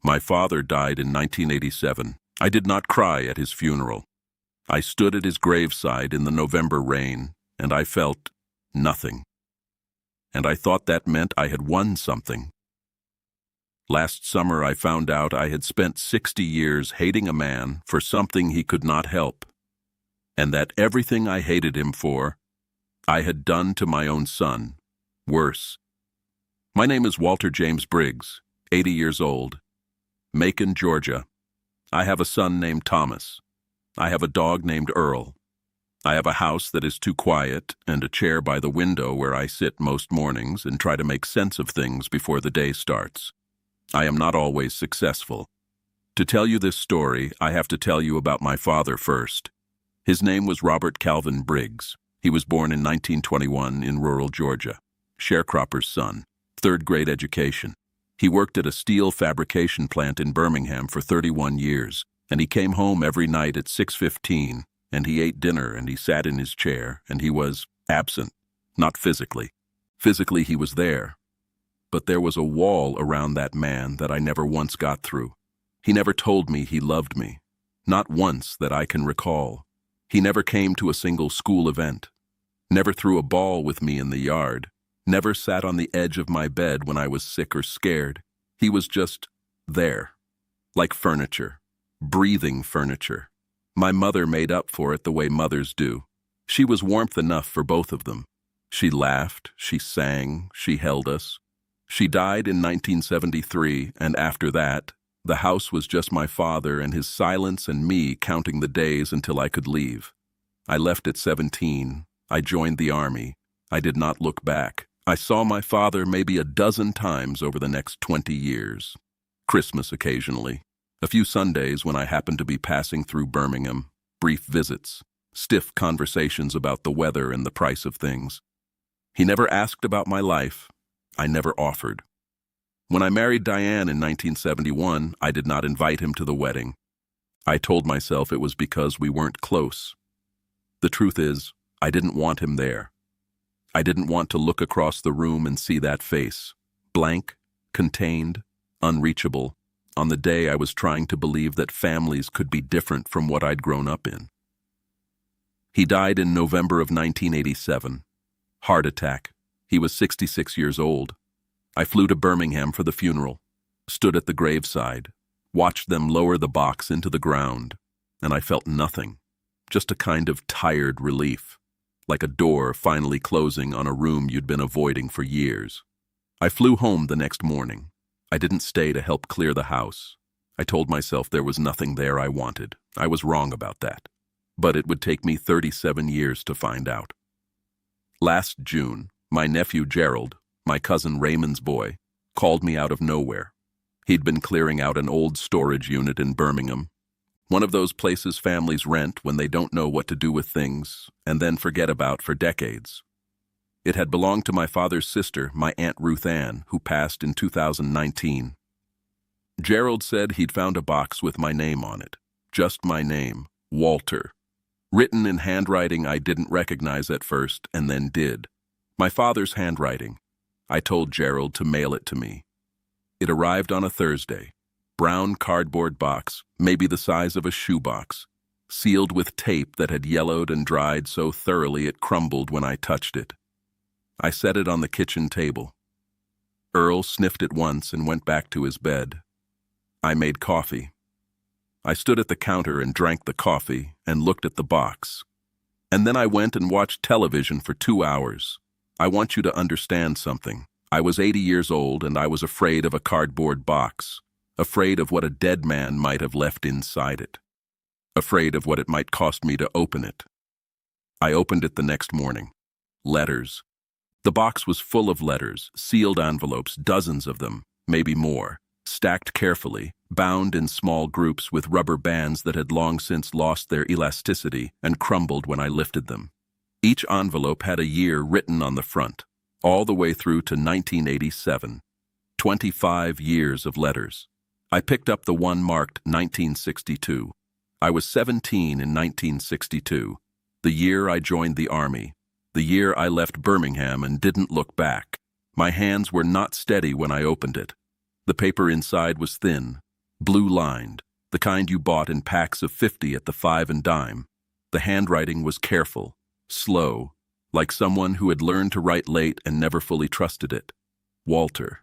My father died in 1987. I did not cry at his funeral. I stood at his graveside in the November rain, and I felt nothing. And I thought that meant I had won something. Last summer I found out I had spent 60 years hating a man for something he could not help, and that everything I hated him for, I had done to my own son, worse. My name is Walter James Briggs, 80 years old, Macon, Georgia. I have a son named Thomas. I have a dog named Earl. I have a house that is too quiet and a chair by the window where I sit most mornings and try to make sense of things before the day starts. I am not always successful. To tell you this story, I have to tell you about my father first. His name was Robert Calvin Briggs. He was born in 1921 in rural Georgia. Sharecropper's son, third-grade education. He worked at a steel fabrication plant in Birmingham for 31 years, and he came home every night at 6:15, and he ate dinner and he sat in his chair, and he was absent, not physically. Physically he was there, but there was a wall around that man that I never once got through. He never told me he loved me, not once that I can recall. He never came to a single school event, never threw a ball with me in the yard, never sat on the edge of my bed when I was sick or scared. He was just there, like furniture, breathing furniture. My mother made up for it the way mothers do. She was warmth enough for both of them. She laughed, she sang, she held us. She died in 1973, and after that, the house was just my father and his silence and me counting the days until I could leave. I left at 17. I joined the Army. I did not look back. I saw my father maybe a dozen times over the next 20 years. Christmas occasionally. A few Sundays when I happened to be passing through Birmingham. Brief visits. Stiff conversations about the weather and the price of things. He never asked about my life. I never offered. When I married Diane in 1971, I did not invite him to the wedding. I told myself it was because we weren't close. The truth is, I didn't want him there. I didn't want to look across the room and see that face, blank, contained, unreachable, on the day I was trying to believe that families could be different from what I'd grown up in. He died in November of 1987. Heart attack. He was 66 years old. I flew to Birmingham for the funeral, stood at the graveside, watched them lower the box into the ground, and I felt nothing, just a kind of tired relief, like a door finally closing on a room you'd been avoiding for years. I flew home the next morning. I didn't stay to help clear the house. I told myself there was nothing there I wanted. I was wrong about that. But it would take me 37 years to find out. Last June, my nephew Gerald, my cousin Raymond's boy, called me out of nowhere. He'd been clearing out an old storage unit in Birmingham, one of those places families rent when they don't know what to do with things and then forget about for decades. It had belonged to my father's sister, my Aunt Ruth Ann, who passed in 2019. Gerald said he'd found a box with my name on it, just my name, Walter, written in handwriting I didn't recognize at first and then did. My father's handwriting. I told Gerald to mail it to me. It arrived on a Thursday. Brown cardboard box, maybe the size of a shoebox, sealed with tape that had yellowed and dried so thoroughly it crumbled when I touched it. I set it on the kitchen table. Earl sniffed it once and went back to his bed. I made coffee. I stood at the counter and drank the coffee and looked at the box. And then I went and watched television for 2 hours. I want you to understand something. I was 80 years old and I was afraid of a cardboard box. Afraid of what a dead man might have left inside it. Afraid of what it might cost me to open it. I opened it the next morning. Letters. The box was full of letters, sealed envelopes, dozens of them, maybe more, stacked carefully, bound in small groups with rubber bands that had long since lost their elasticity and crumbled when I lifted them. Each envelope had a year written on the front, all the way through to 1987. 25 years of letters. I picked up the one marked 1962. I was 17 in 1962, the year I joined the Army, the year I left Birmingham and didn't look back. My hands were not steady when I opened it. The paper inside was thin, blue-lined, the kind you bought in packs of 50 at the 5 and dime. The handwriting was careful, slow, like someone who had learned to write late and never fully trusted it. Walter.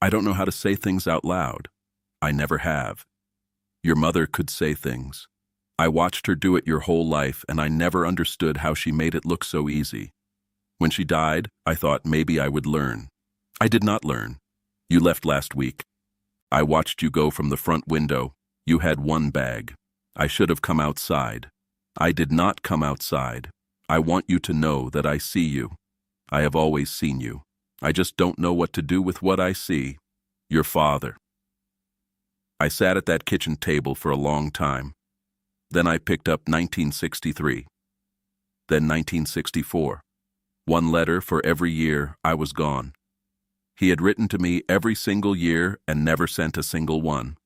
I don't know how to say things out loud. I never have. Your mother could say things. I watched her do it your whole life, and I never understood how she made it look so easy. When she died, I thought maybe I would learn. I did not learn. You left last week. I watched you go from the front window. You had one bag. I should have come outside. I did not come outside. I want you to know that I see you. I have always seen you. I just don't know what to do with what I see. Your father. I sat at that kitchen table for a long time. Then I picked up 1963. Then 1964. One letter for every year I was gone. He had written to me every single year and never sent a single one.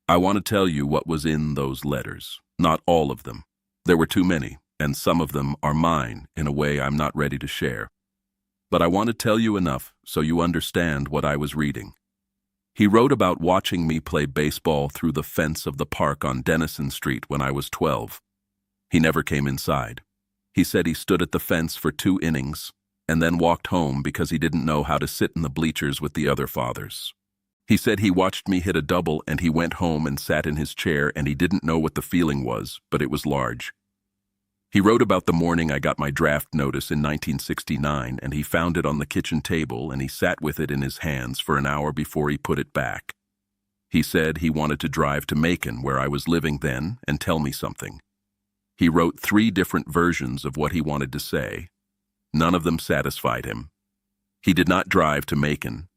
I want to tell you what was in those letters. Not all of them. There were too many, and some of them are mine in a way I'm not ready to share. But I want to tell you enough so you understand what I was reading. He wrote about watching me play baseball through the fence of the park on Denison Street when I was 12. He never came inside. He said he stood at the fence for 2 innings and then walked home because he didn't know how to sit in the bleachers with the other fathers. He said he watched me hit a double and he went home and sat in his chair and he didn't know what the feeling was, but it was large. He wrote about the morning I got my draft notice in 1969, and he found it on the kitchen table and he sat with it in his hands for an hour before he put it back. He said he wanted to drive to Macon, where I was living then, and tell me something. He wrote 3 different versions of what he wanted to say. None of them satisfied him. He did not drive to Macon.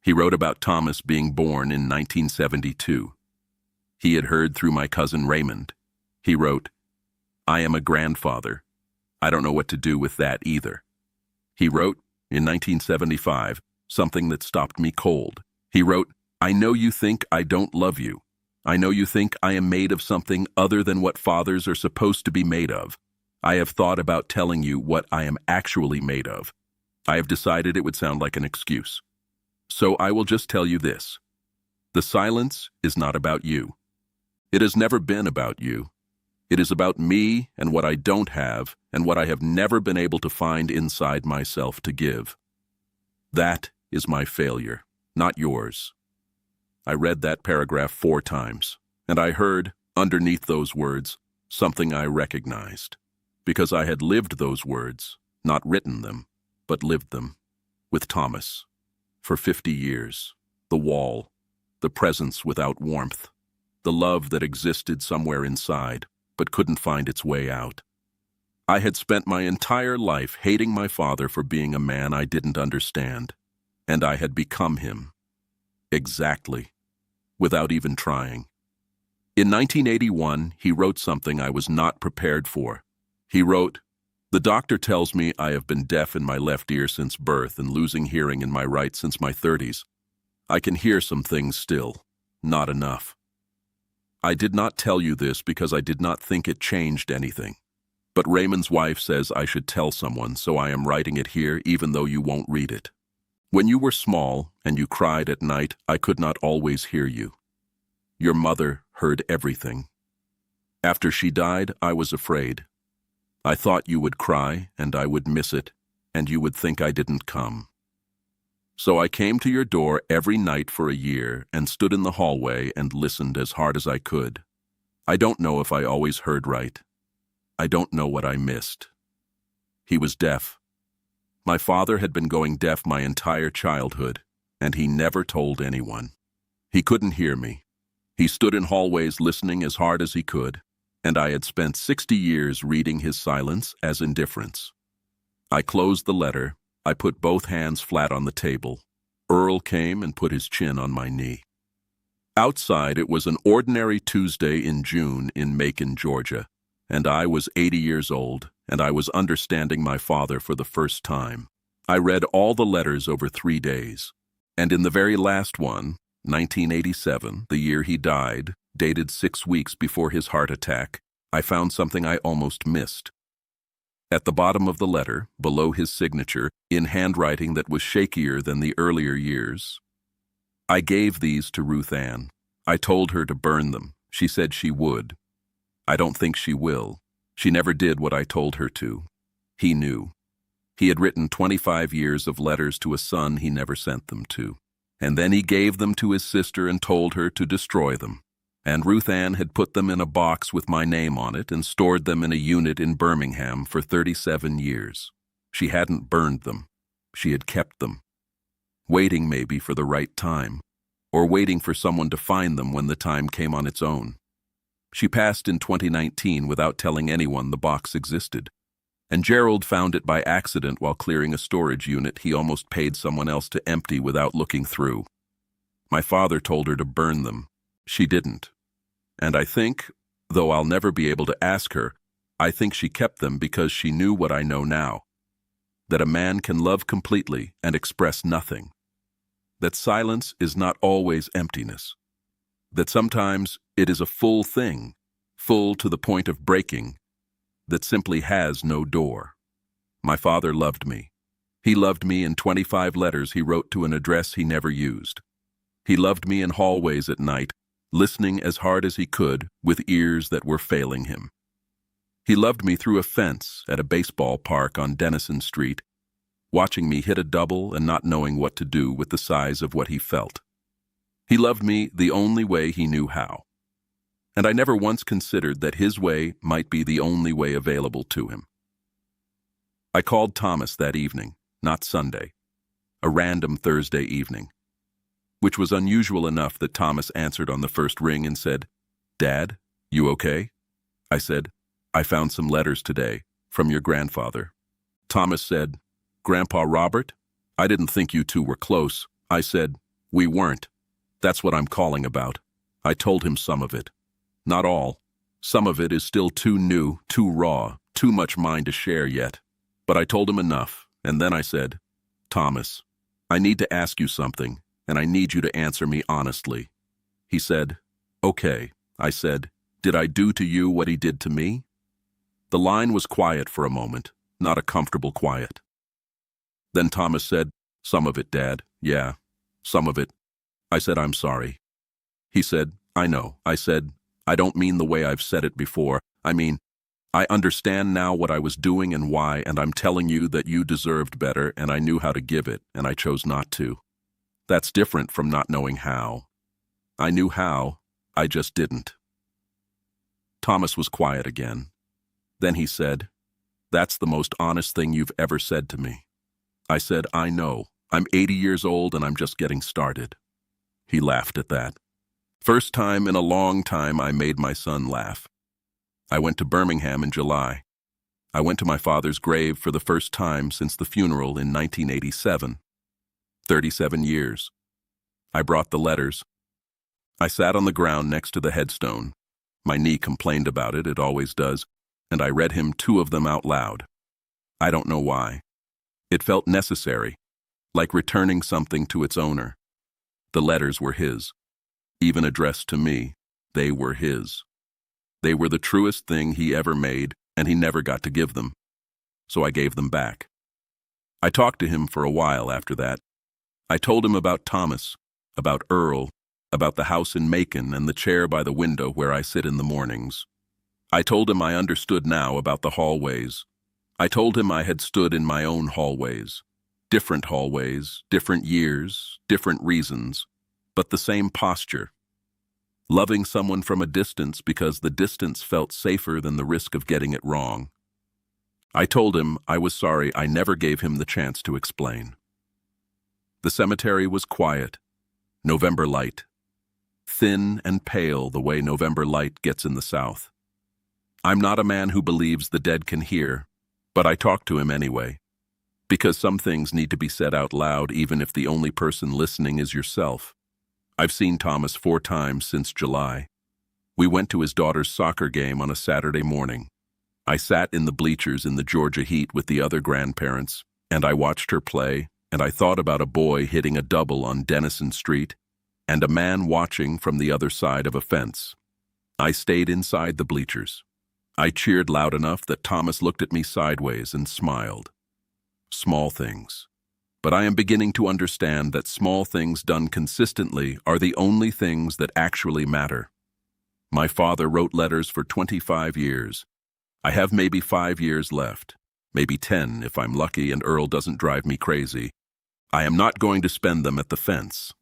He wrote about Thomas being born in 1972. He had heard through my cousin Raymond. He wrote, I am a grandfather. I don't know what to do with that either. He wrote, in 1975, something that stopped me cold. He wrote, I know you think I don't love you. I know you think I am made of something other than what fathers are supposed to be made of. I have thought about telling you what I am actually made of. I have decided it would sound like an excuse. So I will just tell you this. The silence is not about you. It has never been about you. It is about me and what I don't have and what I have never been able to find inside myself to give. That is my failure, not yours. I read that paragraph 4 times, and I heard, underneath those words, something I recognized, because I had lived those words, not written them, but lived them, with Thomas, for 50 years, the wall, the presence without warmth, the love that existed somewhere inside, but couldn't find its way out. I had spent my entire life hating my father for being a man I didn't understand, and I had become him. Exactly, without even trying. In 1981, he wrote something I was not prepared for. He wrote, The doctor tells me I have been deaf in my left ear since birth and losing hearing in my right since my 30s. I can hear some things still, not enough. I did not tell you this because I did not think it changed anything. But Raymond's wife says I should tell someone, so I am writing it here even though you won't read it. When you were small and you cried at night, I could not always hear you. Your mother heard everything. After she died, I was afraid. I thought you would cry and I would miss it, and you would think I didn't come. So I came to your door every night for a year and stood in the hallway and listened as hard as I could. I don't know if I always heard right. I don't know what I missed. He was deaf. My father had been going deaf my entire childhood, and he never told anyone. He couldn't hear me. He stood in hallways listening as hard as he could, and I had spent 60 years reading his silence as indifference. I closed the letter. I put both hands flat on the table. Earl came and put his chin on my knee. Outside, it was an ordinary Tuesday in June in Macon, Georgia, and I was 80 years old, and I was understanding my father for the first time. I read all the letters over 3 days, and in the very last one, 1987, the year he died, dated 6 weeks before his heart attack, I found something I almost missed. At the bottom of the letter, below his signature, in handwriting that was shakier than the earlier years, I gave these to Ruth Ann. I told her to burn them. She said she would. I don't think she will. She never did what I told her to. He knew. He had written 25 years of letters to a son he never sent them to. And then he gave them to his sister and told her to destroy them. And Ruth Ann had put them in a box with my name on it and stored them in a unit in Birmingham for 37 years. She hadn't burned them. She had kept them. Waiting maybe for the right time, or waiting for someone to find them when the time came on its own. She passed in 2019 without telling anyone the box existed. And Gerald found it by accident while clearing a storage unit he almost paid someone else to empty without looking through. My father told her to burn them. She didn't. And I think, though I'll never be able to ask her, I think she kept them because she knew what I know now. That a man can love completely and express nothing. That silence is not always emptiness. That sometimes it is a full thing, full to the point of breaking, that simply has no door. My father loved me. He loved me in 25 letters he wrote to an address he never used. He loved me in hallways at night, listening as hard as he could with ears that were failing him. He loved me through a fence at a baseball park on Denison Street, watching me hit a double and not knowing what to do with the size of what he felt. He loved me the only way he knew how. And I never once considered that his way might be the only way available to him. I called Thomas that evening, not Sunday, a random Thursday evening, which was unusual enough that Thomas answered on the first ring and said, "Dad, you okay?" I said, "I found some letters today, from your grandfather." Thomas said, "Grandpa Robert? I didn't think you two were close." I said, "We weren't. That's what I'm calling about." I told him some of it. Not all. Some of it is still too new, too raw, too much mine to share yet. But I told him enough, and then I said, "Thomas, I need to ask you something, and I need you to answer me honestly." He said, "Okay." I said, "Did I do to you what he did to me?" The line was quiet for a moment, not a comfortable quiet. Then Thomas said, "Some of it, Dad. Yeah, some of it." I said, "I'm sorry." He said, "I know." I said, "I don't mean the way I've said it before. I mean, I understand now what I was doing and why, and I'm telling you that you deserved better, and I knew how to give it, and I chose not to. That's different from not knowing how. I knew how, I just didn't." Thomas was quiet again. Then he said, "That's the most honest thing you've ever said to me." I said, "I know. I'm 80 years old and I'm just getting started." He laughed at that. First time in a long time I made my son laugh. I went to Birmingham in July. I went to my father's grave for the first time since the funeral in 1987. 37 years. I brought the letters. I sat on the ground next to the headstone. My knee complained about it always does, and I read him 2 of them out loud. I don't know why. It felt necessary, like returning something to its owner. The letters were his. Even addressed to me, they were his. They were the truest thing he ever made, and he never got to give them. So I gave them back. I talked to him for a while after that. I told him about Thomas, about Earl, about the house in Macon and the chair by the window where I sit in the mornings. I told him I understood now about the hallways. I told him I had stood in my own hallways. Different hallways, different years, different reasons, but the same posture. Loving someone from a distance because the distance felt safer than the risk of getting it wrong. I told him I was sorry I never gave him the chance to explain. The cemetery was quiet. November light. Thin and pale the way November light gets in the South. I'm not a man who believes the dead can hear, but I talked to him anyway. Because some things need to be said out loud even if the only person listening is yourself. I've seen Thomas 4 times since July. We went to his daughter's soccer game on a Saturday morning. I sat in the bleachers in the Georgia heat with the other grandparents, and I watched her play, and I thought about a boy hitting a double on Denison Street, and a man watching from the other side of a fence. I stayed inside the bleachers. I cheered loud enough that Thomas looked at me sideways and smiled. Small things. But I am beginning to understand that small things done consistently are the only things that actually matter. My father wrote letters for 25 years. I have maybe 5 years left, maybe 10 if I'm lucky and Earl doesn't drive me crazy. I am not going to spend them at the fence.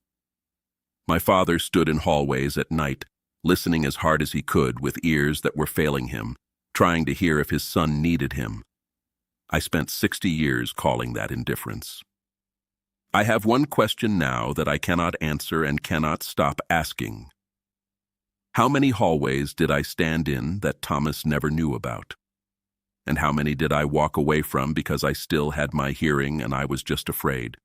My father stood in hallways at night, listening as hard as he could with ears that were failing him, trying to hear if his son needed him. I spent 60 years calling that indifference. I have one question now that I cannot answer and cannot stop asking. How many hallways did I stand in that Thomas never knew about? And how many did I walk away from because I still had my hearing and I was just afraid?